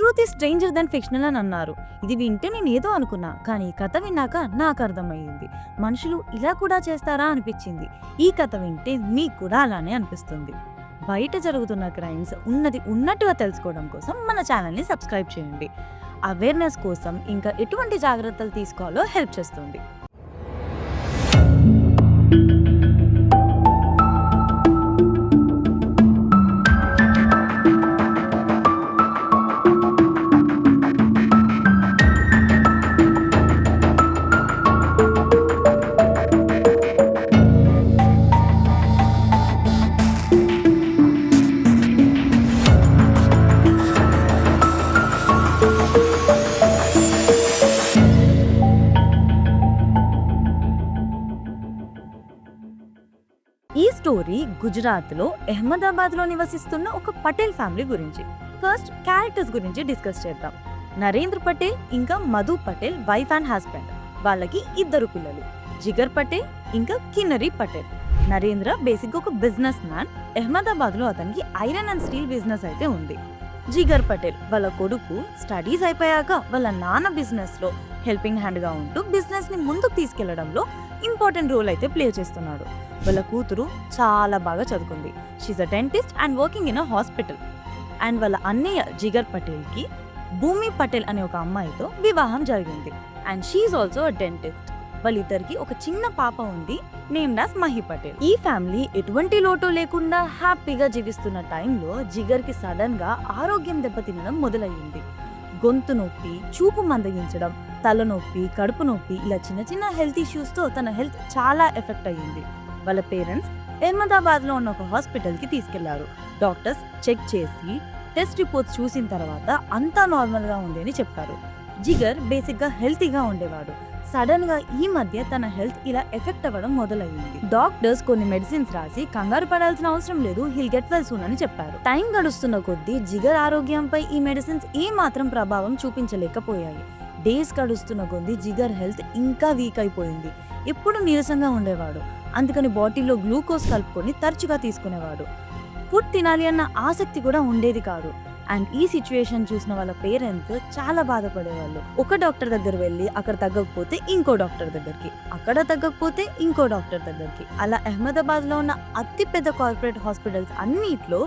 Truth is stranger then fictional అని అన్నారు. ఇది వింటే నేను ఏదో అనుకున్నా, కానీ ఈ కథ విన్నాక నాకు అర్థమయ్యింది. మనుషులు ఇలా కూడా చేస్తారా అనిపించింది. ఈ కథ వింటే మీకు కూడా అలానే అనిపిస్తుంది. బయట జరుగుతున్న క్రైమ్స్ ఉన్నది ఉన్నట్టుగా తెలుసుకోవడం కోసం మన ఛానల్ని సబ్స్క్రైబ్ చేయండి. అవేర్నెస్ కోసం ఇంకా ఎటువంటి జాగ్రత్తలు తీసుకోవాలో హెల్ప్ చేస్తుంది. ఈ స్టోరీ గుజరాత్లో అహ్మదాబాద్లో నివసిస్తున్న ఒక పటేల్ ఫ్యామిలీ గురించి. ఫస్ట్ క్యారెక్టర్స్ గురించి డిస్కస్ చేద్దాం. నరేంద్ర పటేల్ ఇంకా Madhu Patel wife and husband. వాళ్ళకి 2 పిల్లలు, జిగర్ పటేల్ ఇంకా కిన్నరి పటేల్. నరేంద్ర బేసిక్గా ఒక బిజినెస్ మ్యాన్. అహ్మదాబాద్లో అతనికి ఐరన్ అండ్ స్టీల్ బిజినెస్ అయితే ఉంది. జిగర్ పటేల్ వాళ్ళ కొడుకు స్టడీస్ అయిపోయాక వాళ్ళ నాన్న బిజినెస్లో హెల్పింగ్ హ్యాండ్గా ఉంటూ బిజినెస్ని ముందుకు తీసుకెళ్లడంలో ఇంపార్టెంట్ రోల్ అయితే ప్లే చేస్తున్నాడు. వాళ్ళ కూతురు చాలా బాగా చదువుకుంది. She a dentist and working in a hospital. And వాళ్ళ అన్నయ్య జిగర్ పటేల్కి భూమి పటేల్ అనే ఒక అమ్మాయితో వివాహం జరిగింది. And she also a dentist. వాళ్ళిద్దరికి ఒక చిన్న పాప ఉంది, నేమ్డ్ యాస్ మహి పటేల్. ఈ ఫ్యామిలీ ఎటువంటి లోటు లేకుండా హ్యాపీగా జీవిస్తున్న టైంలో జిగర్కి సడన్ గా ఆరోగ్యం దెబ్బతినడం మొదలయ్యింది. గొంతు నొప్పి, చూపు మందగించడం, తలనొప్పి, కడుపు నొప్పి, ఇలా చిన్న చిన్న హెల్త్ ఇష్యూస్తో తన హెల్త్ చాలా ఎఫెక్ట్ అయ్యింది. వాళ్ళ పేరెంట్స్ అహ్మదాబాద్లో ఉన్న ఒక హాస్పిటల్కి తీసుకెళ్లారు. డాక్టర్స్ చెక్ చేసి టెస్ట్ రిపోర్ట్స్ చూసిన తర్వాత అంతా నార్మల్గా ఉంది అని చెప్పారు. జిగర్ బేసిక్గా హెల్తీగా ఉండేవాడు. సడన్ గా ఈ మధ్య తన హెల్త్ ఇలా ఎఫెక్ట్ అవ్వడం మొదలయ్యింది. డాక్టర్స్ కొన్ని మెడిసిన్స్ రాసి కంగారు పడాల్సిన అవసరం లేదు, హిల్ గెట్ వెల్ సూన్ అని చెప్పారు. టైం గడుస్తున్న కొద్దీ జిగర్ ఆరోగ్యంపై ఈ మెడిసిన్స్ ఏ మాత్రం ప్రభావం చూపించలేకపోయాయి. డేస్ గడుస్తున్న కొద్దీ జిగర్ హెల్త్ ఇంకా వీక్ అయిపోయింది. ఎప్పుడు నీరసంగా ఉండేవాడు. అందుకని బాటిల్లో గ్లూకోజ్ కలుపుకొని తరచుగా తీసుకునేవాడు. ఫుడ్ తినాలి అన్న ఆసక్తి కూడా ఉండేది కాదు. అండ్ ఈ సిచ్యువేషన్ చూసిన వాళ్ళ పేరెంట్స్ చాలా బాధపడేవాళ్ళు. ఒక డాక్టర్ దగ్గర వెళ్ళి అక్కడ తగ్గకపోతే ఇంకో డాక్టర్ దగ్గరికి, అక్కడ తగ్గకపోతే ఇంకో డాక్టర్ దగ్గరికి, అలా అహ్మదాబాద్లో ఉన్న అతిపెద్ద కార్పొరేట్ హాస్పిటల్స్ అన్నిట్లో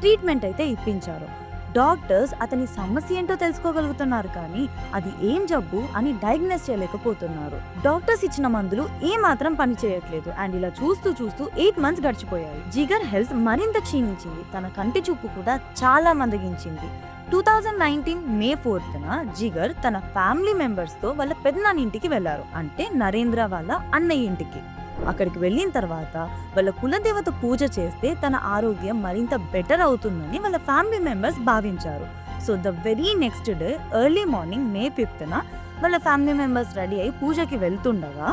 ట్రీట్మెంట్ అయితే ఇప్పించారు. డాక్టర్స్ అతని సమస్య ఏంటో తెలుసుకోగలుగుతున్నారు, కానీ అది ఏం జబ్బు అని డయాగ్నోస్ చేయలేకపోతున్నారు. డాక్టర్స్ ఇచ్చిన మందులు ఏ మాత్రం పని చేయట్లేదు. అండ్ ఇలా చూస్తూ 8 months గడిచిపోయాయి. జిగర్ హెల్త్ మరింత క్షీణించింది. తన కంటి చూపు కూడా చాలా మందగించింది. 2019 May 4th జిగర్ తన ఫ్యామిలీ మెంబర్స్ తో వాళ్ళ పెద్దనాన్న ఇంటికి వెళ్లారు, అంటే నరేంద్ర వాళ్ళ అన్నయ్య ఇంటికి. అక్కడికి వెళ్ళిన తర్వాత వాళ్ళ కులదేవత పూజ చేస్తే తన ఆరోగ్యం మరింత బెటర్ అవుతుందని వాళ్ళ ఫ్యామిలీ మెంబర్స్ భావించారు. So the very next day early morning May 5th వాళ్ళ ఫ్యామిలీ మెంబర్స్ రెడీ అయి పూజకి వెళ్తుండగా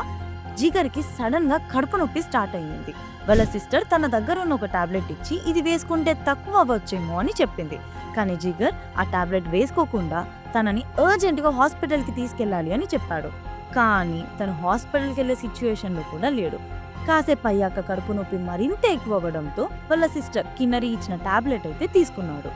జిగర్కి సడన్ గా కడుపు నొప్పి స్టార్ట్ అయ్యింది. వాళ్ళ సిస్టర్ తన దగ్గర ఉన్న ఒక టాబ్లెట్ ఇచ్చి ఇది వేసుకుంటే తక్కువ అవ్వచ్చేమో అని చెప్పింది. కానీ జిగర్ ఆ టాబ్లెట్ వేసుకోకుండా తనని అర్జెంటుగా హాస్పిటల్కి తీసుకెళ్ళాలి అని చెప్పాడు. కానీ తను హాస్పిటల్కి వెళ్ళే సిచ్యువేషన్లో కూడా లేడు. కాసేపు అయ్యాక కడుపు నొప్పి మరింత ఎక్కువ అవ్వడంతో వాళ్ళ సిస్టర్ కిన్నరి ఇచ్చిన టాబ్లెట్ అయితే తీసుకున్నాడు.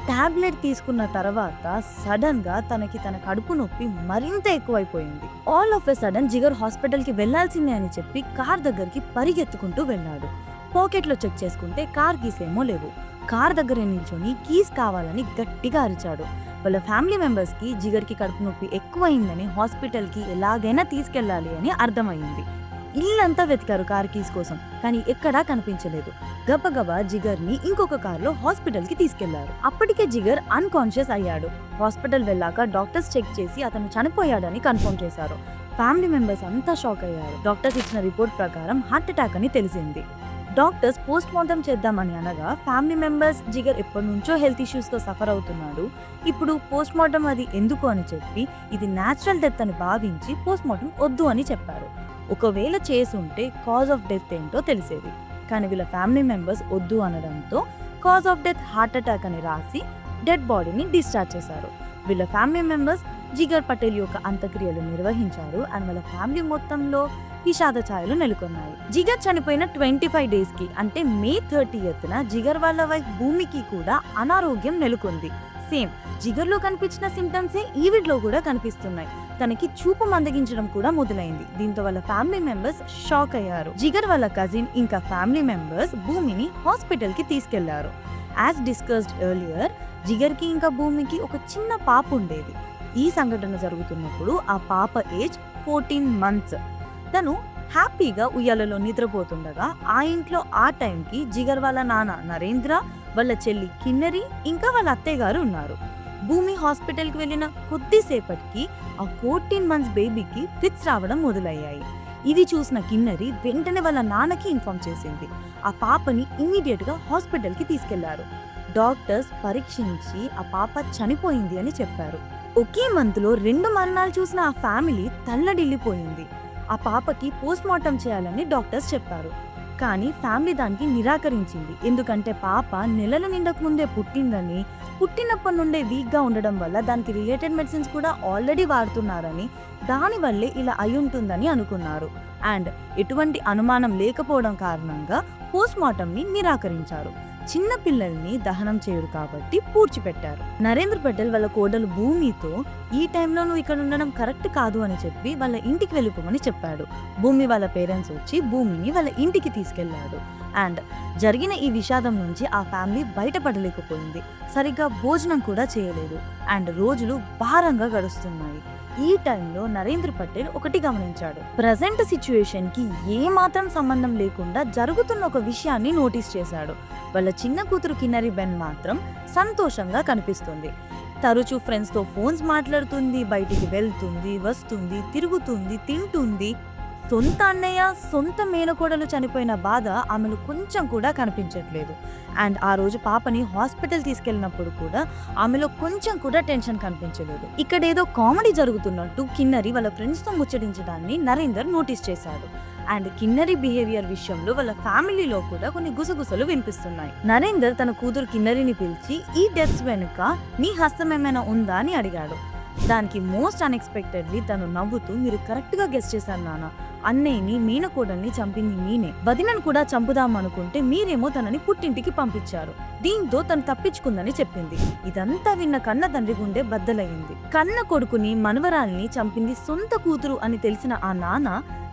టాబ్లెట్ తీసుకున్న తర్వాత సడన్ గా తన కడుపు నొప్పి మరింత ఎక్కువైపోయింది. All of a sudden Jigar హాస్పిటల్కి వెళ్లాల్సిందే అని చెప్పి కార్ దగ్గరికి పరిగెత్తుకుంటూ వెళ్ళాడు. పాకెట్లో చెక్ చేసుకుంటే కార్ కీస్ ఏమో లేవు. కార్ దగ్గర నిల్చొని కీస్ కావాలని గట్టిగా అరిచాడు. వాళ్ళ ఫ్యామిలీ మెంబర్స్కి జిగర్కి కడుపు నొప్పి ఎక్కువైందని హాస్పిటల్కి ఎలాగైనా తీసుకెళ్లాలి అని అర్థమైంది. ఇల్లంతా వెతికారు కార్ కీస్ కోసం, కానీ ఎక్కడా కనిపించలేదు. గబగబా జిగర్ని ఇంకొక కార్లో హాస్పిటల్కి తీసుకెళ్లారు. అప్పటికే జిగర్ అన్కాన్షియస్ అయ్యాడు. హాస్పిటల్ వెళ్ళాక డాక్టర్స్ చెక్ చేసి అతను చనిపోయాడని కన్ఫర్మ్ చేశారు. ఫ్యామిలీ మెంబర్స్ అంతా షాక్ అయ్యారు. డాక్టర్స్ ఇచ్చిన రిపోర్ట్ ప్రకారం హార్ట్ అటాక్ అని తెలిసింది. డాక్టర్స్ పోస్ట్ మార్టం చేద్దామని అనగా ఫ్యామిలీ మెంబర్స్ జిగర్ ఎప్పటి నుంచో హెల్త్ ఇష్యూస్తో సఫర్ అవుతున్నాడు, ఇప్పుడు పోస్ట్ మార్టం అది ఎందుకు అని చెప్పి ఇది న్యాచురల్ డెత్ అని భావించి పోస్ట్ మార్టం వద్దు అని చెప్పారు. ఒకవేళ చేసుంటే కాజ్ ఆఫ్ డెత్ ఏంటో తెలిసేది. కానీ వీళ్ళ ఫ్యామిలీ మెంబర్స్ వద్దు అనడంతో cause of death heart attack అని రాసి డెడ్ బాడీని డిశ్చార్జ్ చేశారు. వీళ్ళ ఫ్యామిలీ మెంబర్స్ జిగర్ పటేల్ యొక్క అంత్యక్రియలు నిర్వహించారు. అండ్ వాళ్ళ ఫ్యామిలీ మొత్తంలో విషాద ఛాయలు నెలకొన్నాయి. జిగర్ చనిపోయిన 25 days కి అంటే May 30th జిగర్ వాళ్ళ వైఫ్ భూమికి కూడా అనారోగ్యం నెలకొంది. సేమ్ జిగర్లో కనిపించిన సిమ్టమ్సే ఈవిడ్లో కూడా కనిపిస్తున్నాయి. తనకి చూపు మందగించడం కూడా మొదలైంది. దీంతో వాళ్ళ ఫ్యామిలీ మెంబర్స్ షాక్ అయ్యారు. జిగర్ వాళ్ళ కజిన్ ఇంకా ఫ్యామిలీ మెంబర్స్ భూమిని హాస్పిటల్ కి తీసుకెళ్లారు. యాజ్ డిస్కస్డ్ ఎర్లియర్, జిగర్కి ఇంకా భూమికి ఒక చిన్న పాప ఉండేది. ఈ సంఘటన జరుగుతున్నప్పుడు ఆ పాప ఏజ్ 14 months. తను హ్యాపీగా ఉయ్యాలలో నిద్రపోతుండగా ఆ ఇంట్లో ఆ టైంకి జిగర్ వాళ్ళ నాన్న నరేంద్ర, వాళ్ళ చెల్లి కిన్నరి ఇంకా వాళ్ళ అత్తయ్య గారు ఉన్నారు. భూమి హాస్పిటల్కి వెళ్ళిన కొద్దిసేపటికి ఆ 14 months బేబీకి ఫిట్స్ రావడం మొదలయ్యాయి. ఇది చూసిన కిన్నరి వెంటనే వాళ్ళ నాన్నకి ఇన్ఫార్మ్ చేసింది. ఆ పాపని ఇమ్మీడియట్ గా హాస్పిటల్కి తీసుకెళ్లారు. డాక్టర్స్ పరీక్షించి ఆ పాప చనిపోయింది అని చెప్పారు. ఒకే మంత్లో 2 మరణాలు చూసిన ఆ ఫ్యామిలీ తల్లడిల్లిపోయింది. ఆ పాపకి పోస్ట్ మార్టం చేయాలని డాక్టర్స్ చెప్పారు. కానీ ఫ్యామిలీ దానికి నిరాకరించింది. ఎందుకంటే పాప నెలలు నిండక ముందే పుట్టిందని, పుట్టినప్పటి నుండే వీక్గా ఉండడం వల్ల దానికి రిలేటెడ్ మెడిసిన్స్ కూడా ఆల్రెడీ వాడుతున్నారని, దానివల్లే ఇలా అయి ఉంటుందని అనుకున్నారు. అండ్ ఎటువంటి అనుమానం లేకపోవడం కారణంగా పోస్ట్ మార్టంని నిరాకరించారు. చిన్న పిల్లల్ని దహనం చేయరు కాబట్టి పూడ్చిపెట్టారు. నరేంద్ర పటేల్ వాళ్ళ కోడలు భూమితో ఈ టైంలో నువ్వు ఇక్కడ ఉండడం కరెక్ట్ కాదు అని చెప్పి వాళ్ళ ఇంటికి వెళ్ళిపోమని చెప్పాడు. భూమి వాళ్ళ పేరెంట్స్ వచ్చి భూమిని వాళ్ళ ఇంటికి తీసుకెళ్లాడు. అండ్ జరిగిన ఈ విషాదం నుంచి ఆ ఫ్యామిలీ బయటపడలేకపోయింది. సరిగ్గా భోజనం కూడా చేయలేదు. అండ్ రోజులు భారంగా గడుస్తున్నాయి. ఈ టైంలో నరేంద్ర పటేల్ ఒకటి గమనించాడు. ప్రజెంట్ సిచ్యువేషన్ కి ఏ మాత్రం సంబంధం లేకుండా జరుగుతున్న ఒక విషయాన్ని నోటీస్ చేశాడు. వాళ్ళ చిన్న కూతురు కిన్నరి బెన్ మాత్రం సంతోషంగా కనిపిస్తుంది. తరచూ ఫ్రెండ్స్ తో ఫోన్స్ మాట్లాడుతుంది, బయటికి వెళ్తుంది, వస్తుంది, తిరుగుతుంది, తింటుంది. సొంత అన్నయ్య, సొంత మేనకోడలు చనిపోయిన బాధ ఆమెను కొంచెం కూడా కనిపించట్లేదు. అండ్ ఆ రోజు పాపని హాస్పిటల్ తీసుకెళ్ళినప్పుడు కూడా ఆమెలో కొంచెం కూడా టెన్షన్ కనిపించలేదు. ఇక్కడ ఏదో కామెడీ జరుగుతున్నట్టు కిన్నరి వాళ్ళ ఫ్రెండ్స్ తో ముచ్చటించడాన్ని నరేందర్ నోటీస్ చేశాడు. అండ్ కిన్నరి బిహేవియర్ విషయంలో వాళ్ళ ఫ్యామిలీలో కూడా కొన్ని గుసగుసలు వినిపిస్తున్నాయి. నరేందర్ తన కూతురు కిన్నరిని పిలిచి ఈ డెత్స్ వెనుక నీ హస్తం ఏమైనా ఉందా అని అడిగాడు. దానికి మోస్ట్ అన్ఎక్స్పెక్టెడ్లీ తను నవ్వుతూ, మీరు కరెక్ట్ గా గెస్ చేశారు నాన్న, అన్నయ్యని మీనకోడల్ని చంపింది నేనే, వదినను కూడా చంపుదాం అనుకుంటే మీరేమో తనని పుట్టింటికి పంపించారు, దీంతో తను తప్పించుకుందని చెప్పింది. ఇదంతా విన్న కన్న తండ్రి గుండె బద్దలయ్యింది. కన్న కొడుకుని మనవరాల్ని చంపింది సొంత కూతురు అని తెలిసిన ఆ నాన్న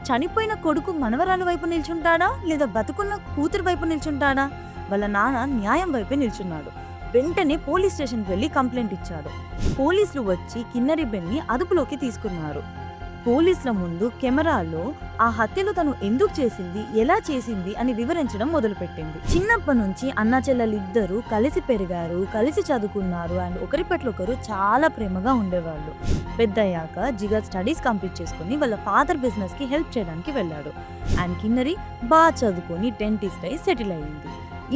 చనిపోయిన కొడుకు మనవరాలు వైపు నిల్చుంటాడా లేదా బతుకున్న కూతురు వైపు నిల్చుంటాడా? వాళ్ళ నాన్న న్యాయం వైపే నిల్చున్నాడు. వెంటనే పోలీస్ స్టేషన్కి వెళ్లి కంప్లైంట్ ఇచ్చాడు. పోలీసులు వచ్చి కిన్నరి బెన్ని అదుపులోకి తీసుకున్నారు. పోలీసుల ముందు కెమెరాలో ఆ హత్యలు తను ఎందుకు చేసింది, ఎలా చేసింది అని వివరించడం మొదలుపెట్టింది. చిన్నప్పటి నుంచి అన్నా చెల్లెలిద్దరూ కలిసి పెరిగారు, కలిసి చదువుకున్నారు అండ్ ఒకరి పట్ల ఒకరు చాలా ప్రేమగా ఉండేవాళ్ళు. పెద్దయ్యాక జిగర్ స్టడీస్ కంప్లీట్ చేసుకుని వాళ్ళ ఫాదర్ బిజినెస్ కి హెల్ప్ చేయడానికి వెళ్ళాడు. అండ్ కిన్నరి బాగా చదువుకొని డెంటిస్ట్ అయి సెటిల్ అయ్యింది.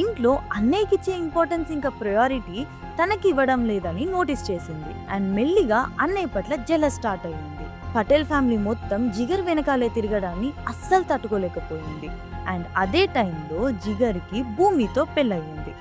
ఇంట్లో అన్నయ్యకి ఇచ్చే ఇంపార్టెన్స్ ఇంకా ప్రయారిటీ తనకి ఇవ్వడం లేదని నోటీస్ చేసింది. అండ్ మెల్లిగా అన్నయ్య పట్ల జెలస్ స్టార్ట్ అయ్యింది. పటేల్ ఫ్యామిలీ మొత్తం జిగర్ వెనకాలే తిరగడాన్ని అస్సలు తట్టుకోలేకపోయింది. అండ్ అదే టైంలో జిగర్కి భూమితో పెళ్ళయింది.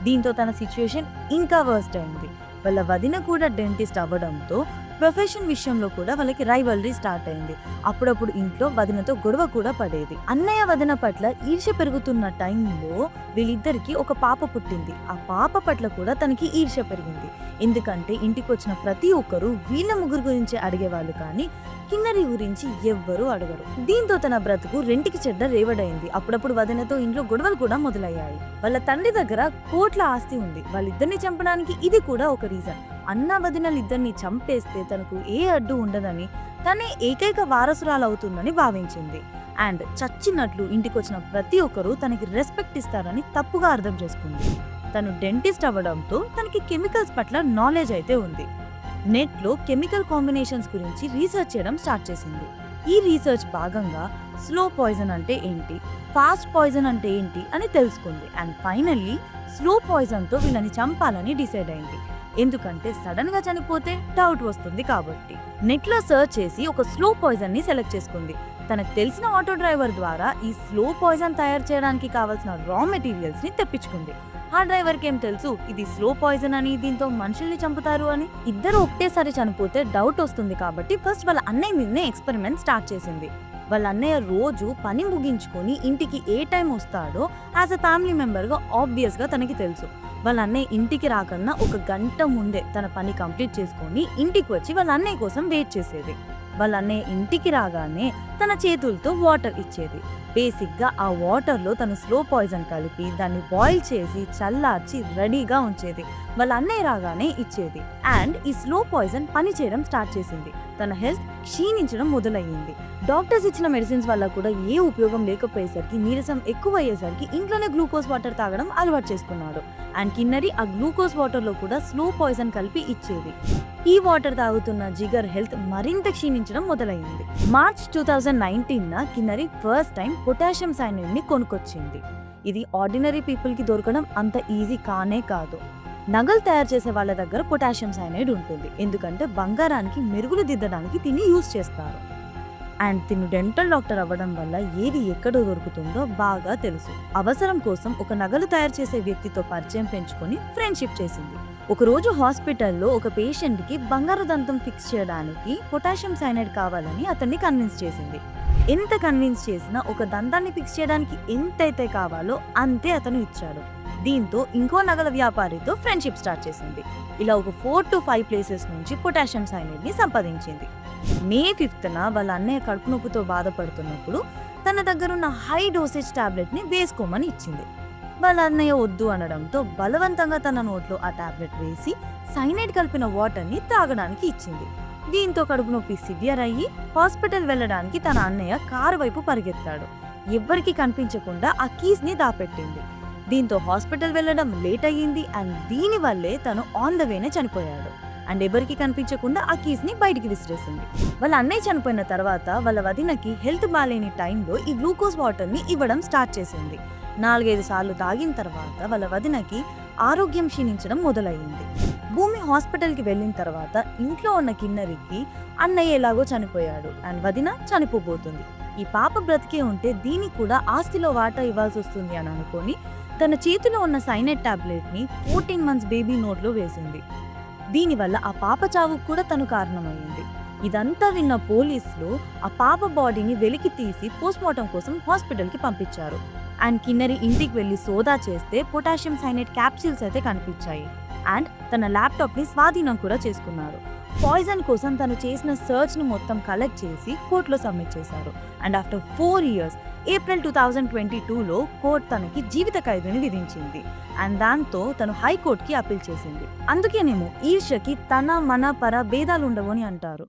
దీంతో తన సిచ్యువేషన్ ఇంకా వర్స్ట్ అయింది. వాళ్ళ వదిన కూడా డెంటిస్ట్ అవ్వడంతో ప్రొఫెషన్ విషయంలో కూడా వాళ్ళకి రైవల్రీ స్టార్ట్ అయింది. అప్పుడప్పుడు ఇంట్లో వదినతో గొడవ కూడా పడేది. అన్నయ్య వదిన పట్ల ఈర్ష్య పెరుగుతున్న టైంలో వీళ్ళిద్దరికి ఒక పాప పుట్టింది. ఆ పాప పట్ల కూడా తనకి ఈర్ష్య పెరిగింది. ఎందుకంటే ఇంటికి వచ్చిన ప్రతి ఒక్కరు వీళ్ళ ముగ్గురు గురించి అడిగేవాళ్ళు, కానీ కిన్నరి గురించి ఎవ్వరూ అడగరు. దీంతో తన బ్రతుకు రెంటికి చెడ్డ రేవడైంది. అప్పుడప్పుడు వదినతో ఇంట్లో గొడవలు కూడా మొదలయ్యాయి. వాళ్ళ తండ్రి దగ్గర కోట్ల ఆస్తి ఉంది. వాళ్ళిద్దరిని చంపడానికి ఇది కూడా ఒక రీజన్. అన్న వదినలిద్దరిని చంపేస్తే తనకు ఏ అడ్డు ఉండదని, తనే ఏకైక వారసురాలవుతుందని భావించింది. అండ్ చచ్చినట్లు ఇంటికొచ్చిన ప్రతి ఒక్కరూ తనకి రెస్పెక్ట్ ఇస్తారని తప్పుగా అర్థం చేసుకుంది. తను డెంటిస్ట్ అవ్వడంతో తనకి కెమికల్స్ పట్ల నాలెడ్జ్ అయితే ఉంది. నెట్లో కెమికల్ కాంబినేషన్స్ గురించి రీసెర్చ్ చేయడం స్టార్ట్ చేసింది. ఈ రీసెర్చ్ భాగంగా స్లో పాయిజన్ అంటే ఏంటి, ఫాస్ట్ పాయిజన్ అంటే ఏంటి అని తెలుసుకుంది. అండ్ ఫైనల్లీ స్లో పాయిజన్తో వీళ్ళని చంపాలని డిసైడ్ అయింది. ఎందుకంటే సడన్ గా చనిపోతే డౌట్ వస్తుంది కాబట్టి. నెట్ లో సర్చ్ చేసి ఒక స్లో పాయిజన్ ని సెలెక్ట్ చేసుకుంది. తనకు తెలిసిన ఆటో డ్రైవర్ ద్వారా ఈ స్లో పాయిజన్ తయారు చేయడానికి కావాల్సిన రా మెటీరియల్స్ ని తెప్పించుకుంది. ఆ డ్రైవర్ కి ఏం తెలుసు ఇది స్లో పాయిజన్ అని, దీంతో మనుషుల్ని చంపుతారు అని. ఇద్దరు ఒకటేసారి చనిపోతే డౌట్ వస్తుంది కాబట్టి ఫస్ట్ వాళ్ళ అన్నయ్య మీదనే ఎక్స్పెరిమెంట్ స్టార్ట్ చేసింది. వాళ్ళ అన్నయ్య రోజు పని ముగించుకొని ఇంటికి ఏ టైం వస్తాడో యాజ్ అ ఫ్యామిలీ మెంబర్ గా ఆబ్వియస్ గా తనకి తెలుసు. వాళ్ళ అన్నయ్య ఇంటికి రాకన్నా ఒక గంట ముందే తన పని కంప్లీట్ చేసుకొని ఇంటికి వచ్చి వాళ్ళ అన్నయ్య కోసం వెయిట్ చేసేది. వాళ్ళ అన్నయ్య ఇంటికి రాగానే తన చేతులతో వాటర్ ఇచ్చేది. బేసిక్గా ఆ వాటర్లో తను స్లో పాయిజన్ కలిపి దాన్ని బాయిల్ చేసి చల్లార్చి రెడీగా ఉంచేది. వాళ్ళ అన్నయ్య రాగానే ఇచ్చేది. అండ్ ఈ స్లో పాయిజన్ పని చేయడం స్టార్ట్ చేసింది. తన హెల్త్ క్షీణించడం మొదలయ్యింది. డాక్టర్స్ ఇచ్చిన మెడిసిన్స్ వల్ల కూడా ఏ ఉపయోగం లేకపోయేసరికి, నీరసం ఎక్కువ అయ్యేసరికి ఇంట్లోనే గ్లూకోజ్ వాటర్ తాగడం అలవాటు చేసుకున్నాడు. అండ్ కిన్నరి ఆ గ్లూకోజ్ వాటర్లో కూడా స్లో పాయిజన్ కలిపి ఇచ్చేది. ఈ వాటర్ తాగుతున్న జిగర్ హెల్త్ మరింత క్షీణించడం మొదలైంది. March 2019 Kinnari first time potassium cyanide ని కొనుక్కొచ్చింది. ఇది ఆర్డినరీ పీపుల్ కి దొరకడం అంత ఈజీ కానే కాదు. నగలు తయారు చేసే వాళ్ళ దగ్గర పొటాషియం సైనైడ్ ఉంటుంది. ఎందుకంటే బంగారానికి మెరుగులు దిద్దడానికి దీన్ని యూజ్ చేస్తారు. అండ్ తిను డెంటల్ డాక్టర్ అవ్వడం వల్ల ఏది ఎక్కడ దొరుకుతుందో బాగా తెలుసు. అవసరం కోసం ఒక నగలు తయారు చేసే వ్యక్తితో పరిచయం పెంచుకొని ఫ్రెండ్షిప్ చేసింది. ఒకరోజు హాస్పిటల్లో ఒక పేషెంట్కి బంగారు దంతం ఫిక్స్ చేయడానికి పొటాషియం సైనైడ్ కావాలని అతన్ని కన్విన్స్ చేసింది. ఎంత కన్విన్స్ చేసినా ఒక దంతాన్ని ఫిక్స్ చేయడానికి ఎంతైతే కావాలో అంతే అతను ఇచ్చాడు. దీంతో ఇంకో నగల వ్యాపారితో ఫ్రెండ్షిప్ స్టార్ట్ చేసింది. ఇలా ఒక 4 to 5 ప్లేసెస్ నుంచి పొటాషియం సైనైడ్ ని సంపాదించింది. మే 5న వాళ్ళ అన్నయ్య కడుపు నొప్పితో బాధపడుతున్నప్పుడు తన దగ్గరున్న హై డోసేజ్ టాబ్లెట్ ని వేసుకోమని ఇచ్చింది. వాళ్ళ అన్నయ్య వద్దు అనడంతో బలవంతంగా తన నోట్లో ఆ టాబ్లెట్ వేసి సైనైడ్ కలిపిన వాటర్ ని తాగడానికి ఇచ్చింది. దీంతో కడుపు నొప్పి సివియర్ అయ్యి హాస్పిటల్ వెళ్ళడానికి తన అన్నయ్య కారు వైపు పరిగెత్తాడు. ఎవ్వరికీ కనిపించకుండా ఆ కీస్ ని దాపెట్టింది. దీంతో హాస్పిటల్ వెళ్ళడం లేట్ అయ్యింది. అండ్ దీనివల్లే తను ఆన్ ద వేనే చనిపోయాడు. అండ్ ఎవరికి కనిపించకుండా ఆ కీస్ ని బయటికి విసిరేసింది. వాళ్ళ అన్నయ్య చనిపోయిన తర్వాత వాళ్ళ వదినకి హెల్త్ బాలేని టైంలో ఈ గ్లూకోజ్ వాటర్ ని ఇవ్వడం స్టార్ట్ చేసింది. 4-5 సార్లు తాగిన తర్వాత వాళ్ళ వదినకి ఆరోగ్యం క్షీణించడం మొదలయ్యింది. భూమి హాస్పిటల్కి వెళ్ళిన తర్వాత ఇంట్లో ఉన్న కిన్నరికి అన్నయ్య ఎలాగో చనిపోయాడు అండ్ వదిన చనిపోబోతుంది. ఈ పాప బ్రతికే ఉంటే దీనికి కూడా ఆస్తిలో వాటా ఇవ్వాల్సి వస్తుంది అని అనుకొని తన చేతిలో ఉన్న సైనైడ్ టాబ్లెట్ ని 14 months బేబీ నోట్లో వేసింది. దీనివల్ల ఆ పాప చావుకు కూడా తను కారణమైంది. ఇదంతా విన్న పోలీసులు ఆ పాప బాడీని వెలికి తీసి పోస్ట్మార్టం కోసం హాస్పిటల్కి పంపించారు. అండ్ కిన్నరి ఇంటికి వెళ్ళి సోదా చేస్తే పొటాషియం సైనైడ్ క్యాప్సూల్స్ అయితే కనిపించాయి. అండ్ తన ల్యాప్టాప్ని స్వాధీనం కూడా చేసుకున్నారు. పాయిజన్ కోసం తను చేసిన సర్చ్ని మొత్తం కలెక్ట్ చేసి కోర్టులో సబ్మిట్ చేశారు. అండ్ ఆఫ్టర్ 4 years ఏప్రిల్ 2022లో కోర్టు తనకి జీవిత ఖైదుని విధించింది. అండ్ దాంతో తను హైకోర్టుకి అప్పీల్ చేసింది. అందుకేనేమో ఈర్ష్యకి తన మన పర భేదాలు ఉండవు అని అంటారు.